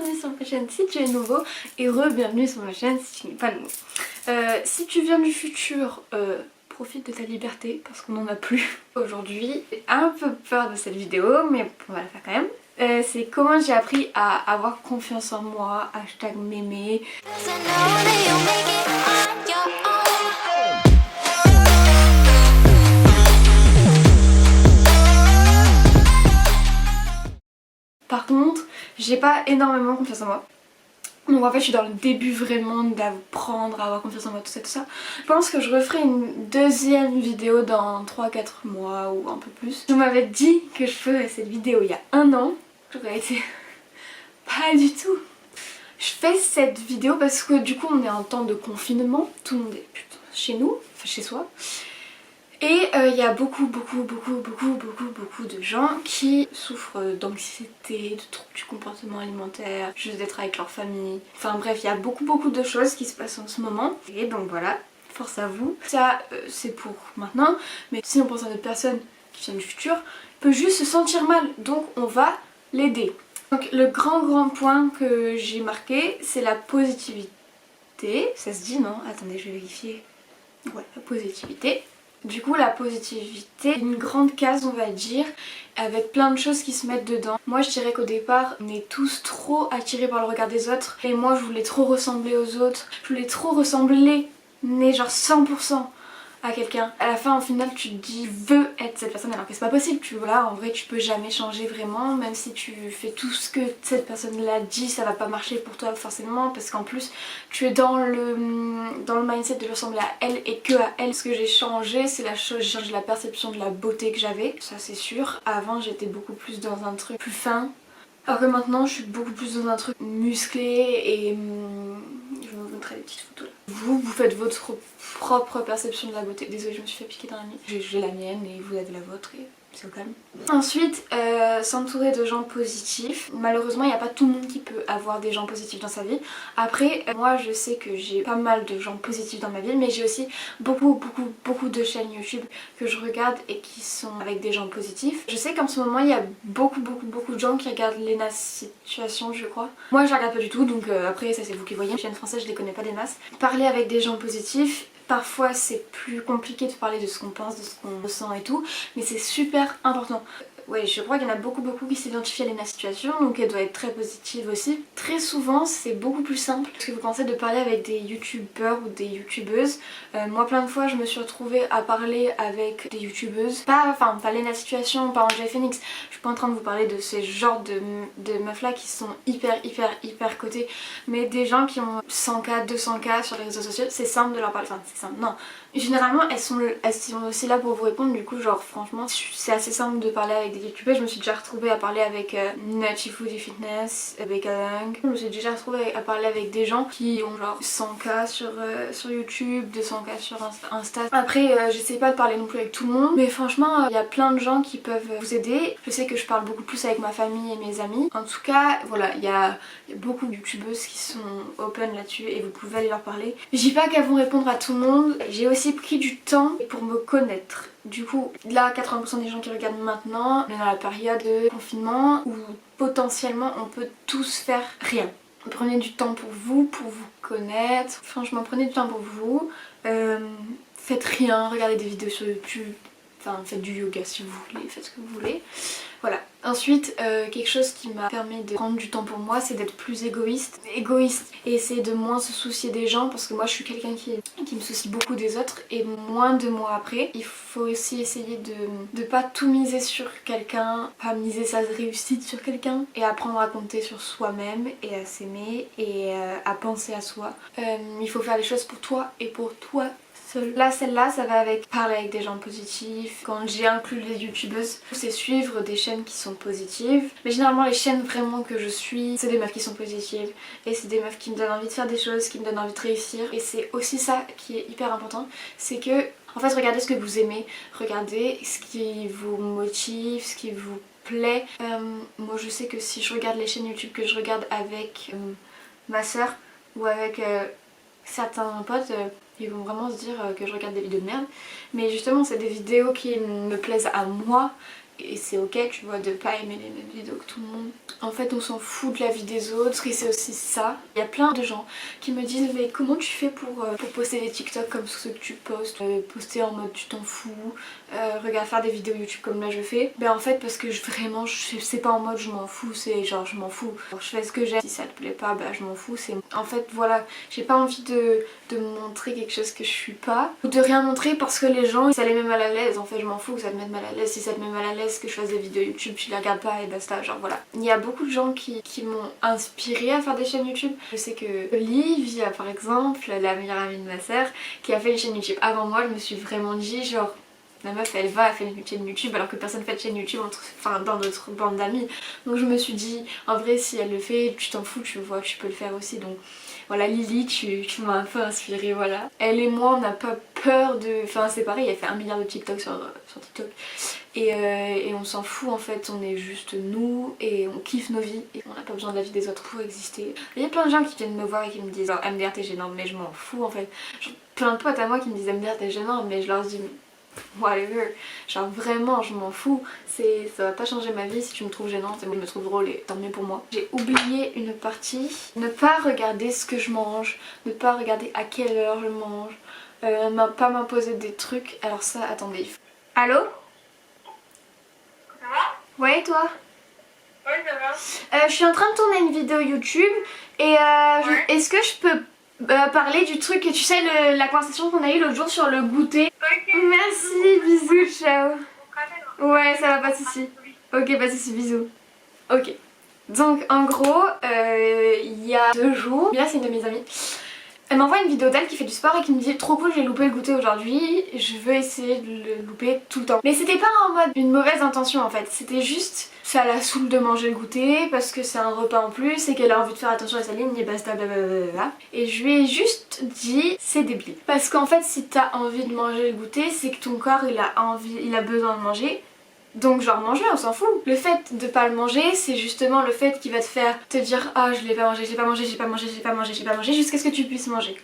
bienvenue sur ma chaîne si tu es nouveau et bienvenue sur ma chaîne si tu n'es pas nouveau. Si tu viens du futur, profite de ta liberté parce qu'on n'en a plus aujourd'hui. J'ai un peu peur de cette vidéo mais on va la faire quand même. C'est comment j'ai appris à avoir confiance en moi, hashtag mémé. Par contre, j'ai pas énormément confiance en moi. Donc en fait je suis dans le début vraiment d'apprendre à avoir confiance en moi, tout ça tout ça. Je pense que je referai une deuxième vidéo dans 3-4 mois ou un peu plus. Je m'avais dit que je ferais cette vidéo il y a un an. J'aurais été pas du tout. Je fais cette vidéo parce que du coup on est en temps de confinement. Tout le monde est chez nous, enfin chez soi. Et il y a beaucoup de gens qui souffrent d'anxiété, de troubles du comportement alimentaire, juste d'être avec leur famille. Enfin bref, il y a beaucoup de choses qui se passent en ce moment. Et donc voilà, force à vous. Ça c'est pour maintenant, mais si on pense à d'autres personnes qui viennent du futur, peut juste se sentir mal. Donc on va l'aider. Donc le grand point que j'ai marqué, c'est la positivité. Ça se dit non? Attendez, je vais vérifier. Ouais, la positivité. Du coup la positivité, une grande case on va dire, avec plein de choses qui se mettent dedans. Moi je dirais qu'au départ on est tous trop attirés par le regard des autres. Et moi je voulais trop ressembler aux autres, je voulais trop ressembler, mais genre 100% à quelqu'un. À la fin au final tu te dis je veux être cette personne alors que c'est pas possible. Tu vois là en vrai tu peux jamais changer vraiment, même si tu fais tout ce que cette personne l'a dit, ça va pas marcher pour toi forcément parce qu'en plus tu es dans le mindset de ressembler à elle et que à elle. Ce que j'ai changé c'est j'ai changé la perception de la beauté que j'avais, ça c'est sûr. Avant j'étais beaucoup plus dans un truc plus fin, alors que maintenant je suis beaucoup plus dans un truc musclé et je vais vous montrer des petites photos là. Vous faites votre propre perception de la beauté. Désolée je me suis fait piquer dans la nuit. J'ai la mienne et vous avez la vôtre et c'est au calme. Ensuite, s'entourer de gens positifs. Malheureusement il n'y a pas tout le monde qui peut avoir des gens positifs dans sa vie. Après moi je sais que j'ai pas mal de gens positifs dans ma vie, mais j'ai aussi beaucoup de chaînes YouTube que je regarde et qui sont avec des gens positifs. Je sais qu'en ce moment il y a beaucoup de gens qui regardent Lena Situation je crois. Moi je la regarde pas du tout donc après ça c'est vous qui voyez. Les chaînes françaises je les connais pas des masses. Parler avec des gens positifs. Parfois c'est plus compliqué de parler de ce qu'on pense, de ce qu'on ressent et tout, mais c'est super important. Ouais, je crois qu'il y en a beaucoup qui s'identifient à Lena Situation, donc elle doit être très positive aussi. Très souvent c'est beaucoup plus simple parce que vous pensez de parler avec des youtubeurs ou des youtubeuses. Moi plein de fois je me suis retrouvée à parler avec des youtubeuses, pas Lena Situation, pas Angel Phoenix. Je suis pas en train de vous parler de ces genres de meufs là qui sont hyper cotées, mais des gens qui ont 100K, 200K sur les réseaux sociaux. C'est simple de leur parler, enfin c'est simple, non. Généralement elles sont aussi là pour vous répondre, du coup genre franchement c'est assez simple de parler avec des youtubeurs. Je me suis déjà retrouvée à parler avec Nachi Foodie Fitness, avec Alang. Je me suis déjà retrouvée à parler avec des gens qui ont genre 100K sur YouTube, 200K sur Insta. Après j'essaie pas de parler non plus avec tout le monde, mais franchement il y a plein de gens qui peuvent vous aider. Je sais que je parle beaucoup plus avec ma famille et mes amis. En tout cas voilà, il y a beaucoup de youtubeuses qui sont open là-dessus et vous pouvez aller leur parler. Je dis pas qu'elles vont répondre à tout le monde. J'ai aussi pris du temps pour me connaître. Du coup là 80% des gens qui regardent maintenant, on est dans la période de confinement où potentiellement on peut tous faire rien. Prenez du temps pour vous connaître. Franchement prenez du temps pour vous. Faites rien, regardez des vidéos sur YouTube. Enfin faites du yoga si vous voulez, faites ce que vous voulez. Voilà. Ensuite, quelque chose qui m'a permis de prendre du temps pour moi, c'est d'être plus égoïste et essayer de moins se soucier des gens, parce que moi je suis quelqu'un qui me soucie beaucoup des autres et moins de moi après. Il faut aussi essayer de pas tout miser sur quelqu'un, pas miser sa réussite sur quelqu'un et apprendre à compter sur soi-même et à s'aimer et à penser à soi. Il faut faire les choses pour toi et pour toi. Là celle-là ça va avec parler avec des gens positifs. Quand j'ai inclus les youtubeuses, c'est suivre des chaînes qui sont positives. Mais généralement les chaînes vraiment que je suis, c'est des meufs qui sont positives et c'est des meufs qui me donnent envie de faire des choses, qui me donnent envie de réussir. Et c'est aussi ça qui est hyper important, c'est que en fait regardez ce que vous aimez, regardez ce qui vous motive, ce qui vous plaît. Moi je sais que si je regarde les chaînes YouTube que je regarde avec ma soeur ou avec certains potes, ils vont vraiment se dire que je regarde des vidéos de merde. Mais justement c'est des vidéos qui me plaisent à moi et c'est ok, tu vois, de pas aimer les mêmes vidéos que tout le monde. En fait on s'en fout de la vie des autres et c'est aussi ça. Il y a plein de gens qui me disent mais comment tu fais pour poster des TikTok comme ceux que tu postes, poster en mode tu t'en fous, regarde faire des vidéos YouTube comme là je fais. Ben en fait parce que vraiment c'est pas en mode je m'en fous, c'est genre je m'en fous. Alors, je fais ce que j'aime, si ça te plaît pas bah je m'en fous. C'est en fait voilà, j'ai pas envie de montrer quelque chose que je suis pas ou de rien montrer parce que les gens ça les met mal à l'aise. En fait je m'en fous que ça te mette mal à l'aise, si ça te met mal à l'aise que je fasse des vidéos YouTube tu les regardes pas et basta, genre voilà. Il y a beaucoup de gens qui m'ont inspirée à faire des chaînes YouTube. Je sais que Olivia par exemple, la meilleure amie de ma sœur qui a fait une chaîne YouTube avant moi, je me suis vraiment dit genre la meuf elle fait une chaîne YouTube alors que personne fait de chaîne YouTube dans notre bande d'amis. Donc je me suis dit en vrai si elle le fait tu t'en fous, tu vois tu peux le faire aussi. Donc voilà Lily tu m'as un peu inspirée, voilà. Elle et moi on n'a pas peur de... Enfin c'est pareil, elle fait 1 milliard de TikTok sur TikTok et on s'en fout en fait, on est juste nous et on kiffe nos vies et on n'a pas besoin de la vie des autres pour exister. Il y a plein de gens qui viennent me voir et qui me disent alors MDR t'es gênante mais je m'en fous en fait. Genre, plein de potes à moi qui me disent MDR t'es gênante mais je leur dis whatever, genre vraiment je m'en fous, ça va pas changer ma vie si tu me trouves gênante et moi je me trouve drôle et tant mieux pour moi. J'ai oublié une partie, ne pas regarder ce que je mange, ne pas regarder à quelle heure je mange, pas m'imposer des trucs. Alors ça attendez, allô? Ça va? Ouais et toi? Ouais ça va. Je suis en train de tourner une vidéo YouTube et Ouais. est-ce que je peux parler du truc, tu sais la conversation qu'on a eue l'autre jour sur le goûter? Ok. Merci, bisous, ciao. On Ouais ça va, pas de soucis. Ok pas de soucis, bisous. Ok. Donc en gros, il y a 2 jours, là c'est une de mes amies, elle m'envoie une vidéo d'elle qui fait du sport et qui me dit trop cool j'ai loupé le goûter aujourd'hui, je veux essayer de le louper tout le temps. Mais c'était pas en mode une mauvaise intention en fait, c'était juste ça la saoule de manger le goûter parce que c'est un repas en plus et qu'elle a envie de faire attention à sa ligne et basta blablabla. Et je lui ai juste dit c'est débile. Parce qu'en fait si t'as envie de manger le goûter c'est que ton corps il a besoin de manger. Donc genre mange-le, on s'en fout. Le fait de pas le manger, c'est justement le fait qui va te faire te dire ah je l'ai pas mangé, j'ai pas mangé, j'ai pas mangé, j'ai pas mangé, j'ai pas mangé jusqu'à ce que tu puisses manger.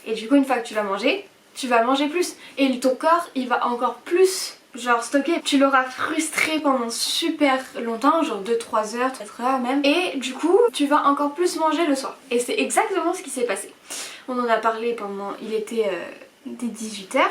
Et du coup une fois que tu vas manger, tu vas manger plus. Et ton corps il va encore plus genre stocker. Tu l'auras frustré pendant super longtemps, genre 2-3 heures, 4 heures même. Et du coup tu vas encore plus manger le soir. Et c'est exactement ce qui s'est passé. On en a parlé pendant, il était des 18 h.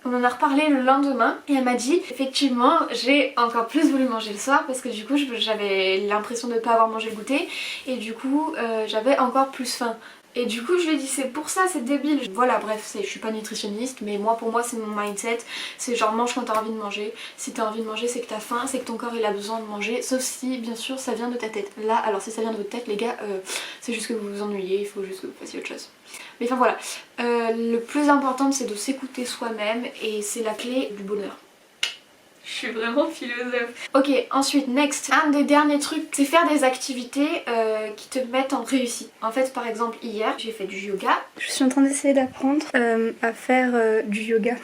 On en a reparlé le lendemain et elle m'a dit effectivement j'ai encore plus voulu manger le soir parce que du coup j'avais l'impression de ne pas avoir mangé le goûter et du coup j'avais encore plus faim. Et du coup je lui ai dit c'est pour ça, c'est débile. Voilà bref, je suis pas nutritionniste mais pour moi c'est mon mindset. C'est genre mange quand t'as envie de manger. Si t'as envie de manger c'est que t'as faim, c'est que ton corps il a besoin de manger. Sauf si bien sûr ça vient de ta tête. Là alors si ça vient de votre tête les gars c'est juste que vous vous ennuyez, il faut juste que vous fassiez autre chose. Mais enfin voilà, le plus important c'est de s'écouter soi-même et c'est la clé du bonheur. Je suis vraiment philosophe. Ok, ensuite, next. Un des derniers trucs, c'est faire des activités qui te mettent en réussite. En fait, par exemple, hier, j'ai fait du yoga. Je suis en train d'essayer d'apprendre à faire du yoga.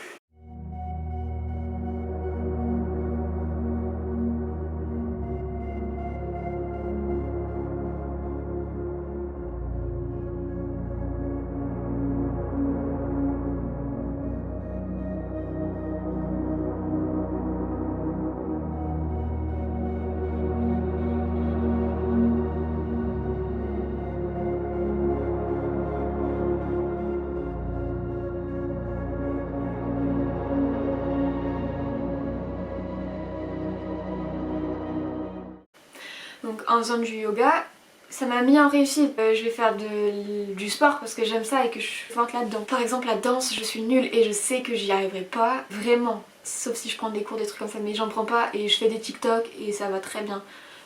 Donc en faisant du yoga, ça m'a mis en réussite. Je vais faire du sport parce que j'aime ça et que je suis forte là-dedans. Par exemple la danse, je suis nulle et je sais que j'y arriverai pas vraiment. Sauf si je prends des cours, des trucs comme ça, mais j'en prends pas et je fais des TikTok et ça va très bien.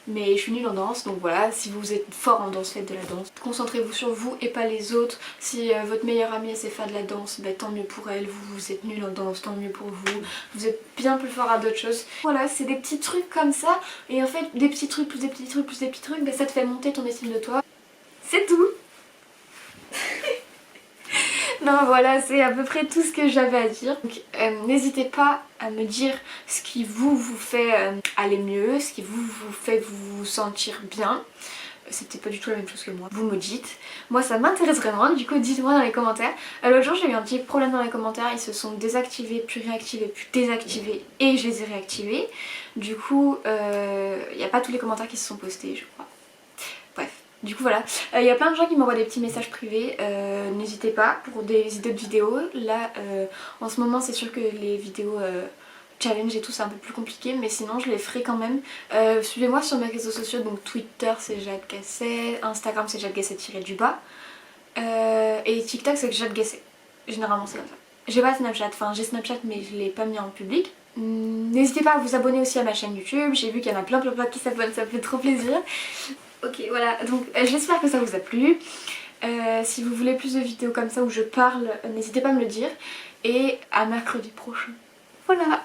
Mais je suis nulle en danse, donc voilà, si vous êtes fort en danse, faites de la danse. Concentrez-vous sur vous et pas les autres. Si votre meilleure amie elle sait faire de la danse, bah, tant mieux pour elle. Vous êtes nulle en danse, tant mieux pour vous. Vous êtes bien plus fort à d'autres choses. Voilà, c'est des petits trucs comme ça. Et en fait, des petits trucs, plus des petits trucs, plus des petits trucs, bah, ça te fait monter ton estime de toi. C'est tout. Non voilà, c'est à peu près tout ce que j'avais à dire. Donc n'hésitez pas à me dire ce qui vous fait aller mieux, ce qui vous fait vous sentir bien. c'est peut-être pas du tout la même chose que moi, vous me dites. Moi ça m'intéresse vraiment, du coup dites-moi dans les commentaires. L'autre jour j'ai eu un petit problème dans les commentaires, ils se sont désactivés, puis réactivés, puis désactivés et je les ai réactivés. Du coup il n'y a pas tous les commentaires qui se sont postés je crois. Bref, du coup voilà. Il y a plein de gens qui m'envoient des petits messages privés, n'hésitez pas pour des idées de vidéos. Là en ce moment c'est sûr que les vidéos challenge et tout c'est un peu plus compliqué, mais sinon je les ferai quand même. Suivez-moi sur mes réseaux sociaux, donc Twitter c'est Jade Gasset, Instagram c'est Jade Gasset-du-bas et TikTok c'est Jade Gasset. Généralement c'est comme ça. J'ai pas Snapchat, enfin j'ai Snapchat mais je l'ai pas mis en public. N'hésitez pas à vous abonner aussi à ma chaîne YouTube, j'ai vu qu'il y en a plein qui s'abonnent, ça me fait trop plaisir. Ok voilà, donc j'espère que ça vous a plu. Si vous voulez plus de vidéos comme ça où je parle, n'hésitez pas à me le dire. Et à mercredi prochain. Voilà.